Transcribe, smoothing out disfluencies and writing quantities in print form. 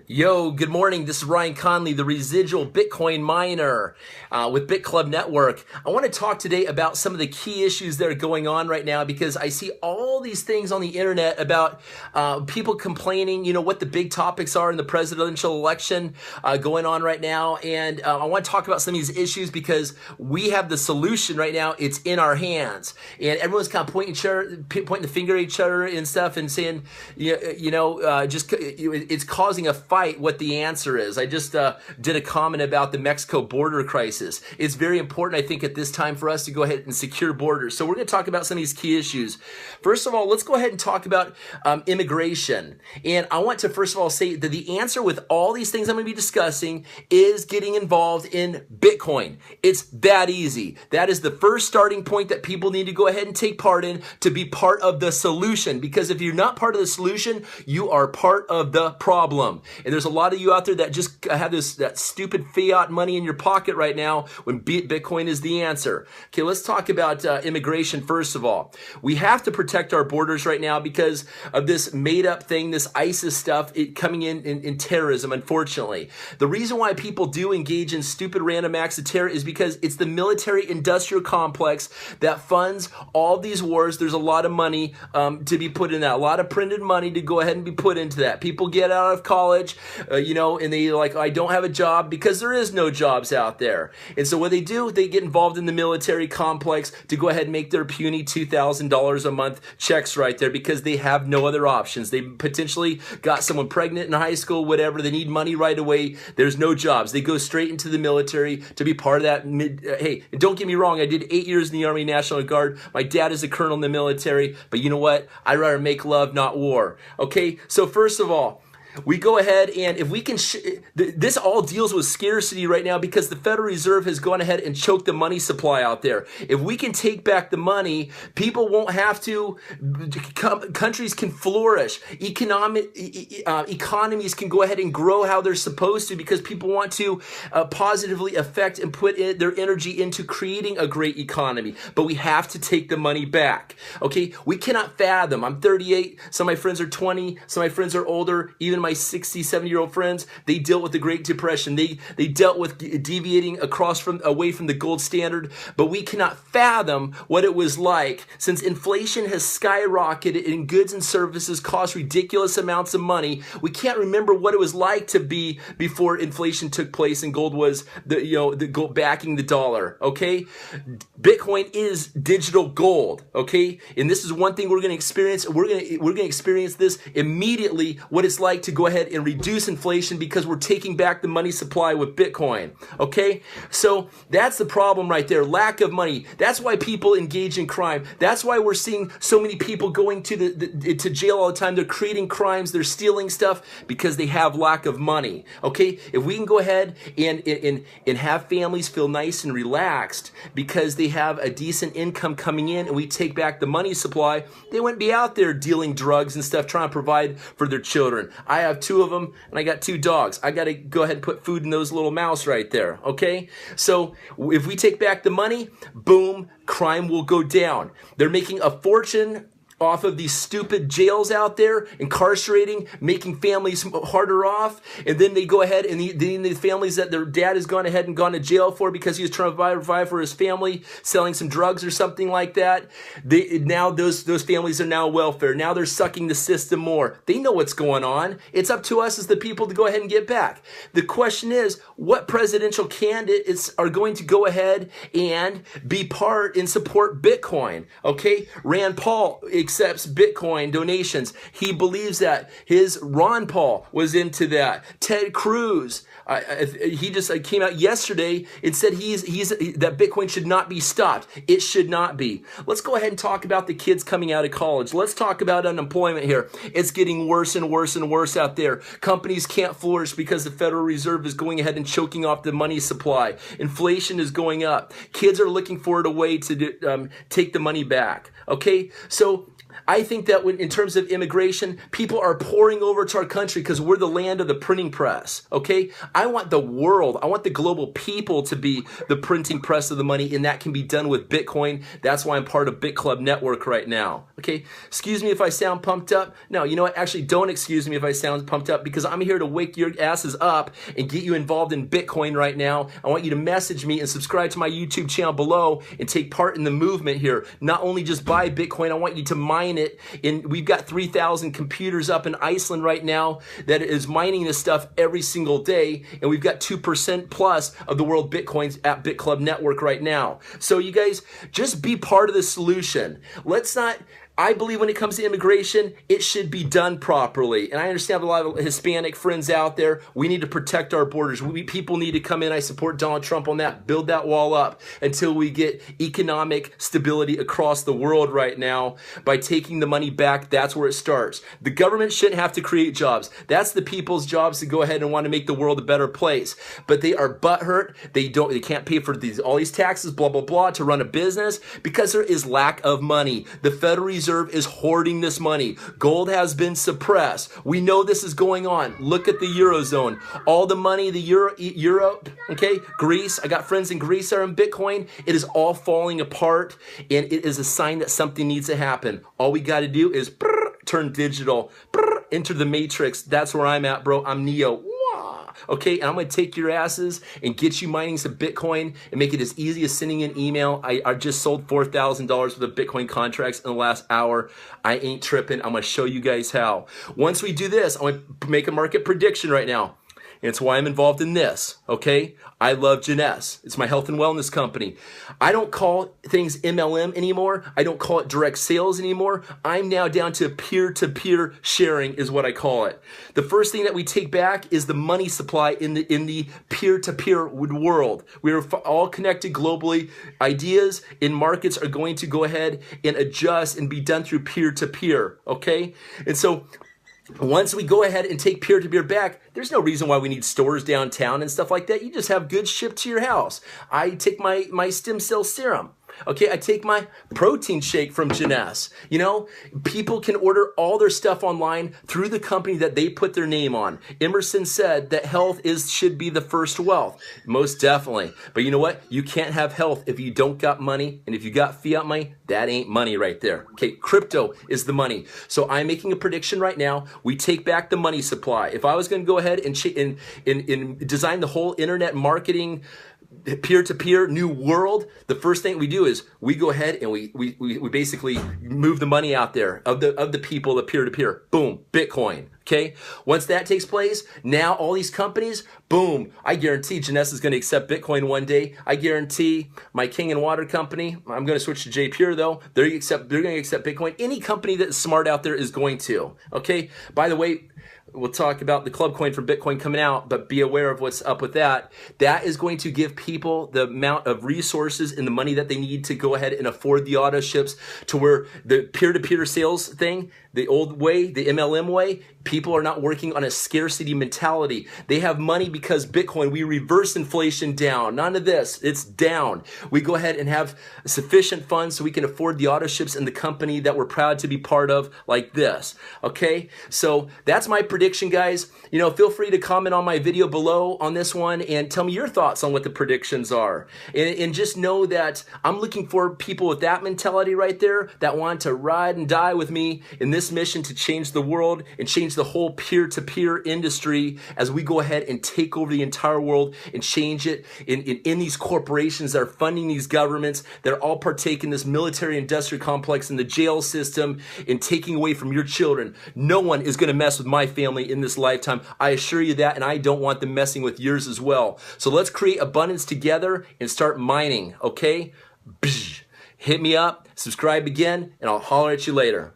Yo, good morning. This is Ryan Conley, the residual Bitcoin miner with Bitclub Network. I want to talk today about some of the key issues that are going on right now because I see all these things on the internet about people complaining, what the big topics are in the presidential election going on right now. And I want to talk about some of these issues because we have the solution right now. It's in our hands. And everyone's kind of pointing the finger at each other and stuff and saying, it's causing a fight what the answer is. I just did a comment about the Mexico border crisis. It's very important, I think, at this time for us to go ahead and secure borders. So we're going to talk about some of these key issues. First of all, let's go ahead and talk about immigration. And I want to first of all say that the answer with all these things I'm going to be discussing is getting involved in Bitcoin. It's that easy. That is the first starting point that people need to go ahead and take part in to be part of the solution. Because if you're not part of the solution, you are part of the problem. And there's a lot of you out there that just have that stupid fiat money in your pocket right now when Bitcoin is the answer. Okay, let's talk about immigration first of all. We have to protect our borders right now because of this made up thing, this ISIS stuff coming in terrorism, unfortunately. The reason why people do engage in stupid random acts of terror is because it's the military industrial complex that funds all these wars. There's a lot of money to be put in that, a lot of printed money to go ahead and be put into that. People get out of college, and they like, I don't have a job because there is no jobs out there. And so what they do, they get involved in the military complex to go ahead and make their puny $2,000 a month checks right there because they have no other options. They potentially got someone pregnant in high school, whatever. They need money right away. There's no jobs. They go straight into the military to be part of that. Hey, don't get me wrong. I did 8 years in the Army National Guard. My dad is a colonel in the military, but you know what? I'd rather make love, not war. Okay, so first of all, we go ahead and if we can, this all deals with scarcity right now because the Federal Reserve has gone ahead and choked the money supply out there. If we can take back the money, people won't have to, countries can flourish. Economies can go ahead and grow how they're supposed to because people want to positively affect and put their energy into creating a great economy. But we have to take the money back. Okay, we cannot fathom. I'm 38. Some of my friends are 20. Some of my friends are older. Even my 60, 70-year-old friends, they dealt with the Great Depression. They dealt with deviating away from the gold standard, but we cannot fathom what it was like since inflation has skyrocketed and goods and services cost ridiculous amounts of money. We can't remember what it was like to be before inflation took place and gold was the gold backing the dollar. Okay, Bitcoin is digital gold. Okay, and this is one thing we're going to experience. We're going to experience this immediately. What it's like to go ahead and reduce inflation because we're taking back the money supply with Bitcoin. Okay, so that's the problem right there. Lack of money. That's why people engage in crime. That's why we're seeing so many people going to jail all the time. They're creating crimes. They're stealing stuff because they have lack of money. Okay, if we can go ahead and have families feel nice and relaxed because they have a decent income coming in, and we take back the money supply, they wouldn't be out there dealing drugs and stuff trying to provide for their children. I have 2 of them, and I got 2 dogs. I got to go ahead and put food in those little mouths right there, okay? So if we take back the money, boom, crime will go down. They're making a fortune off of these stupid jails out there, incarcerating, making families harder off, and then they go ahead and the families that their dad has gone ahead and gone to jail for because he was trying to provide for his family, selling some drugs or something like that. Now those families are now welfare. Now they're sucking the system more. They know what's going on. It's up to us as the people to go ahead and get back. The question is, what presidential candidates are going to go ahead and be part and support Bitcoin? Okay, Rand Paul accepts Bitcoin donations. He believes that. Ron Paul was into that. Ted Cruz, he just came out yesterday and said that Bitcoin should not be stopped. It should not be. Let's go ahead and talk about the kids coming out of college. Let's talk about unemployment here. It's getting worse and worse and worse out there. Companies can't flourish because the Federal Reserve is going ahead and choking off the money supply. Inflation is going up. Kids are looking for a way to take the money back. Okay, so I think that in terms of immigration, people are pouring over to our country because we're the land of the printing press, okay? I want the world, I want the global people to be the printing press of the money, and that can be done with Bitcoin. That's why I'm part of Bitclub Network right now, okay? Excuse me if I sound pumped up. No, you know what? Actually, don't excuse me if I sound pumped up, because I'm here to wake your asses up and get you involved in Bitcoin right now. I want you to message me and subscribe to my YouTube channel below and take part in the movement here. Not only just buy Bitcoin, I want you to mine it. We've got 3,000 computers up in Iceland right now that is mining this stuff every single day, and we've got 2% plus of the world Bitcoins at Bitclub Network right now. So you guys, just be part of the solution. Let's not... I believe when it comes to immigration, it should be done properly. And I understand a lot of Hispanic friends out there. We need to protect our borders. People need to come in. I support Donald Trump on that. Build that wall up until we get economic stability across the world right now. By taking the money back, that's where it starts. The government shouldn't have to create jobs. That's the people's jobs to go ahead and want to make the world a better place. But they are butthurt. They can't pay for all these taxes, blah, blah, blah, to run a business because there is lack of money. The Federal Reserve is hoarding this money. Gold has been suppressed. We know this is going on. Look at the Eurozone. All the money, the Euro, okay, Greece. I got friends in Greece that are in Bitcoin. It is all falling apart, and it is a sign that something needs to happen. All we got to do is turn digital, enter the matrix. That's where I'm at, bro. I'm Neo. Okay, and I'm going to take your asses and get you mining some Bitcoin and make it as easy as sending an email. I just sold $4,000 worth of Bitcoin contracts in the last hour. I ain't tripping. I'm going to show you guys how. Once we do this, I'm going to make a market prediction right now. And it's why I'm involved in this, okay? I love Jeunesse. It's my health and wellness company. I don't call things MLM anymore. I don't call it direct sales anymore. I'm now down to peer-to-peer sharing is what I call it. The first thing that we take back is the money supply in the peer-to-peer world. We are all connected globally. Ideas in markets are going to go ahead and adjust and be done through peer-to-peer, okay? And so once we go ahead and take peer-to-peer back, there's no reason why we need stores downtown and stuff like that. You just have goods shipped to your house. I take my stem cell serum. Okay, I take my protein shake from Jeunesse. You know, people can order all their stuff online through the company that they put their name on. Emerson said that health should be the first wealth. Most definitely. But you know what? You can't have health if you don't got money. And if you got fiat money, that ain't money right there. Okay, crypto is the money. So I'm making a prediction right now. We take back the money supply. If I was going to go ahead and design the whole internet marketing peer-to-peer new world, the first thing we do is we go ahead and we basically move the money out there of the people, the peer-to-peer. Boom, Bitcoin. Okay, once that takes place, now all these companies, boom, I guarantee Jeunesse is going to accept Bitcoin one day. I guarantee my King and Water company, I'm going to switch to J Pure though, they're going to accept Bitcoin. Any company that's smart out there is going to. Okay, by the way, we'll talk about the club coin for Bitcoin coming out, but be aware of what's up with that. That is going to give people the amount of resources and the money that they need to go ahead and afford the auto ships, to where the peer-to-peer sales thing, the old way, the MLM way, people are not working on a scarcity mentality. They have money because Bitcoin, we reverse inflation down. None of this, it's down. We go ahead and have sufficient funds so we can afford the auto ships and the company that we're proud to be part of, like this. Okay, so that's my prediction, guys. You know, feel free to comment on my video below on this one and tell me your thoughts on what the predictions are. And just know that I'm looking for people with that mentality right there that want to ride and die with me in this mission to change the world and change the whole peer-to-peer industry as we go ahead and take over the entire world and change it in these corporations that are funding these governments that are all partake in this military industrial complex in the jail system and taking away from your children. No one is going to mess with my family in this lifetime. I assure you that, and I don't want them messing with yours as well. So let's create abundance together and start mining, okay? Hit me up, subscribe again, and I'll holler at you later.